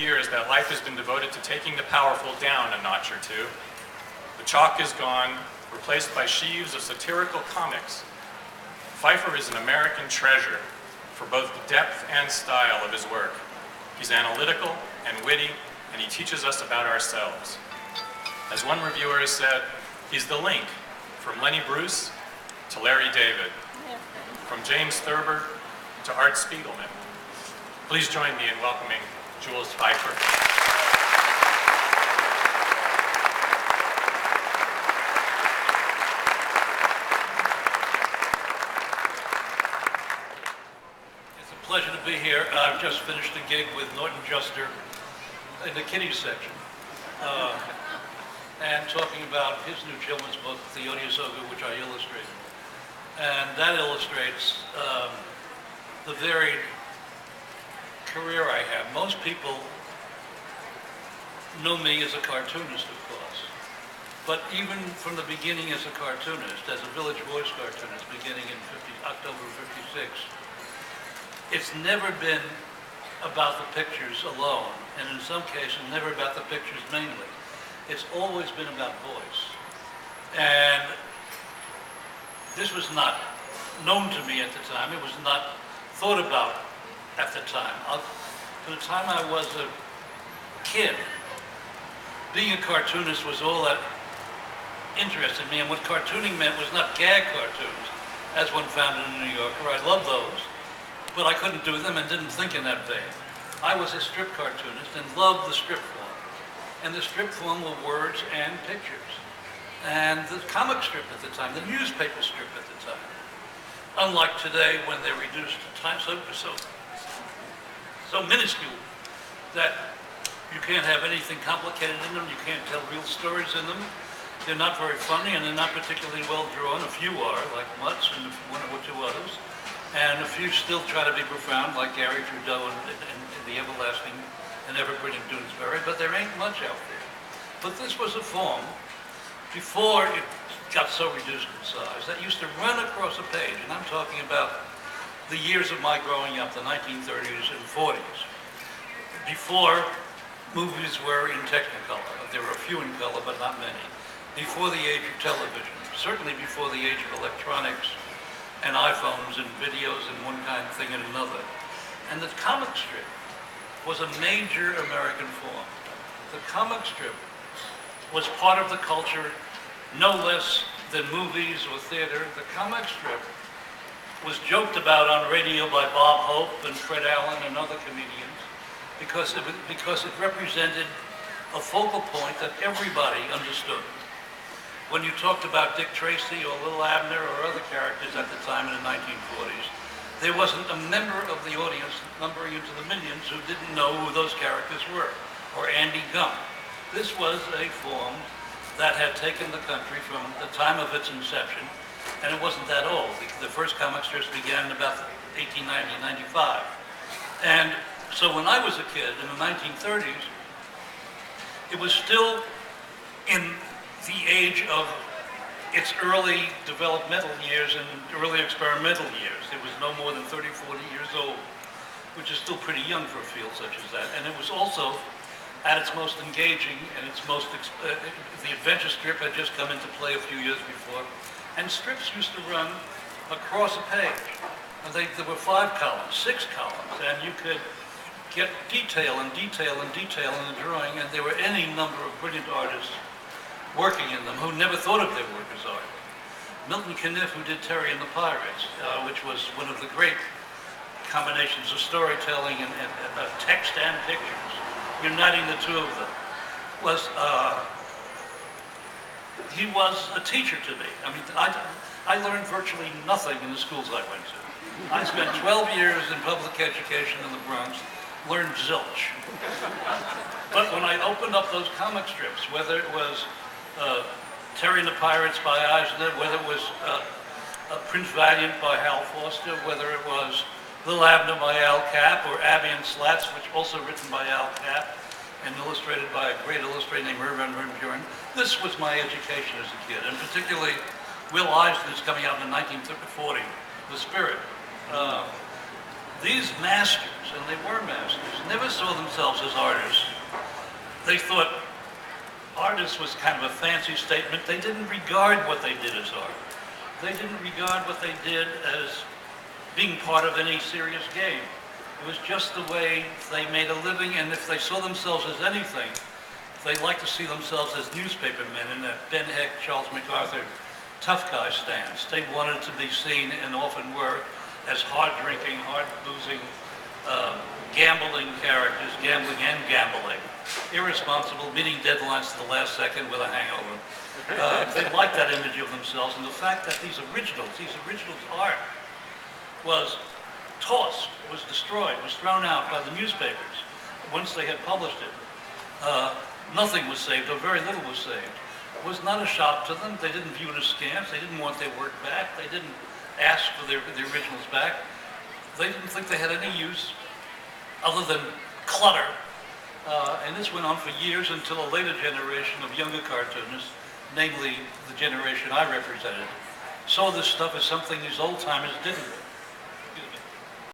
years that life has been devoted to taking the powerful down a notch or two. The chalk is gone, replaced by sheaves of satirical comics. Feiffer is an American treasure for both the depth and style of his work. He's analytical and witty, and he teaches us about ourselves. As one reviewer has said, he's the link from Lenny Bruce to Larry David, from James Thurber to Art Spiegelman. Please join me in welcoming Jules Feiffer. It's a pleasure to be here. I've just finished a gig with Norton Juster in the kiddies section, and talking about his new children's book, The Odious Ogre, which I illustrated. And that illustrates the varied career I have. Most people know me as a cartoonist, of course, but even from the beginning as a cartoonist, as a Village Voice cartoonist, beginning in October of '56, it's never been about the pictures alone, and in some cases, never about the pictures mainly. It's always been about voice. And this was not known to me at the time. It was not thought about at the time. For the time I was a kid, being a cartoonist was all that interested me, and what cartooning meant was not gag cartoons, as one found in New York, where I loved those, but I couldn't do them and didn't think in that vein. I was a strip cartoonist and loved the strip form. And the strip form were words and pictures. And the comic strip at the time, the newspaper strip at the time. Unlike today, when they're reduced to time so minuscule that you can't have anything complicated in them, you can't tell real stories in them. They're not very funny, and they're not particularly well drawn. A few are, like Mutz and one or two others. And a few still try to be profound, like Gary Trudeau and the everlasting and ever-brilliant Doonesbury, but there ain't much out there. But this was a form, before it got so reduced in size, that used to run across a page, and I'm talking about the years of my growing up, the 1930s and 40s, before movies were in Technicolor. There were a few in color, but not many. Before the age of television, certainly before the age of electronics and iPhones and videos and one kind of thing and another. And the comic strip was a major American form. The comic strip was part of the culture no less than movies or theater. The comic strip was joked about on radio by Bob Hope and Fred Allen and other comedians because it represented a focal point that everybody understood. When you talked about Dick Tracy or Little Abner or other characters at the time in the 1940s, there wasn't a member of the audience, numbering into the millions, who didn't know who those characters were, or Andy Gump. This was a form that had taken the country from the time of its inception, and it wasn't that old. The first comic strips began in about 1890, 95. And so when I was a kid in the 1930s, it was still in the age of its early developmental years and early experimental years. It was no more than 30, 40 years old, which is still pretty young for a field such as that. And it was also at its most engaging and its most, the adventure strip had just come into play a few years before. And strips used to run across a page. And there were 5 columns, 6 columns, and you could get detail and detail and detail in the drawing, and there were any number of brilliant artists working in them who never thought of their work as art. Milton Caniff, who did Terry and the Pirates, which was one of the great combinations of storytelling and text and pictures, uniting the two of them, he was a teacher to me. I mean, I learned virtually nothing in the schools I went to. I spent 12 years in public education in the Bronx, learned zilch. But when I opened up those comic strips, whether it was Terry and the Pirates by Eisner, whether it was Prince Valiant by Hal Foster, whether it was Little Abner by Al Capp, or Abby and Slats, which also written by Al Capp and illustrated by a great illustrator named Irvin Van Buren. This was my education as a kid, and particularly Will Eisner's coming out in 1940, The Spirit. These masters, and they were masters, never saw themselves as artists. They thought artist was kind of a fancy statement. They didn't regard what they did as art. They didn't regard what they did as being part of any serious game. It was just the way they made a living, and if they saw themselves as anything, they liked to see themselves as newspaper men in that Ben Heck, Charles MacArthur tough guy stance. They wanted to be seen, and often were, as hard-drinking, hard-boozing, gambling characters, gambling and gambling. Irresponsible, meeting deadlines to the last second with a hangover. They liked that image of themselves, and the fact that these originals art was tossed, was destroyed, was thrown out by the newspapers once they had published it. Nothing was saved, or very little was saved. It was not a shock to them. They didn't view it as scams. They didn't want their work back. They didn't ask for the originals back. They didn't think they had any use other than clutter. And this went on for years until a later generation of younger cartoonists, namely the generation I represented, saw this stuff as something these old-timers didn't.